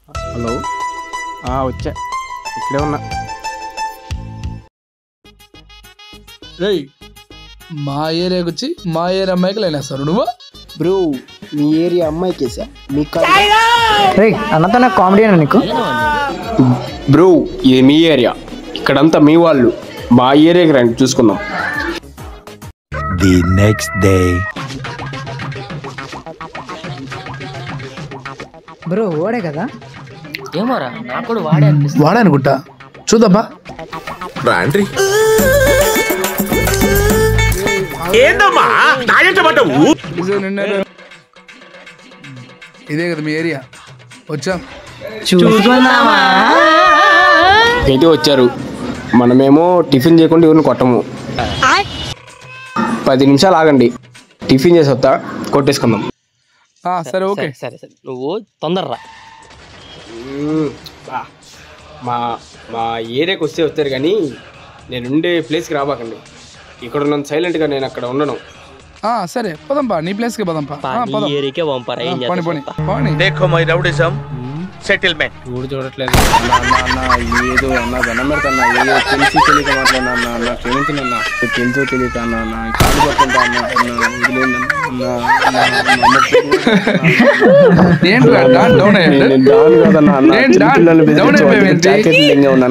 Hello వచ్చా ఇక్కడే ఉన్నా. మా ఏరియాకి వచ్చి మా ఏరియా అమ్మాయికి లేనేస్తారు నువ్వు. బ్రో మీ ఏరియా అమ్మాయికి వేసా మీకు అన్నతో నాకు కామెడీ అన్న నీకు. బ్రో ఇది మీ ఏరియా, ఇక్కడంతా మీ వాళ్ళు. మా ఏరియాకి రండి చూసుకుందాం. The next day. బ్రో ఓడే కదా. ఏమోరా నాకు కూడా వాడే అనిపిస్తుంది. వాడే అనుకుంటా, చూద్దామా. ఇదే కదా మీ ఏరియా, వచ్చాం చూసుకుందామా. అయితే వచ్చారు, మనమేమో టిఫిన్ చేయకుండా ఎవరిని కొట్టము. 10 నిమిషాలు ఆగండి, టిఫిన్ చేసి వస్తా, కొట్టేసుకుందాం. సరే ఓకే. సరే సరే నువ్వు తొందరరా. మా మా ఏరియాకి వచ్చారు కానీ నేను ఉండే ప్లేస్కి రాబాకండి. ఇక్కడ ఉన్నాను సైలెంట్గా, నేను అక్కడ ఉండను. సరే పోదాంపా, నీ ప్లేస్కి పోదాంపా. ఏరియాకే పంపారా? ఏం పోనీ. సెటిల్మెంట్ ఊడు చూడట్లేదు ఏదో అన్న దండం పెడతాన్నా, ఏదో తెలిసి తెలియక మాట్లాడినా అన్న, నాకు క్షమించినన్నా, తెలుసో తెలియక అన్న, నా కాలు పట్టుకుంటా అన్న, ఏంటి జాకెట్ ఉన్నా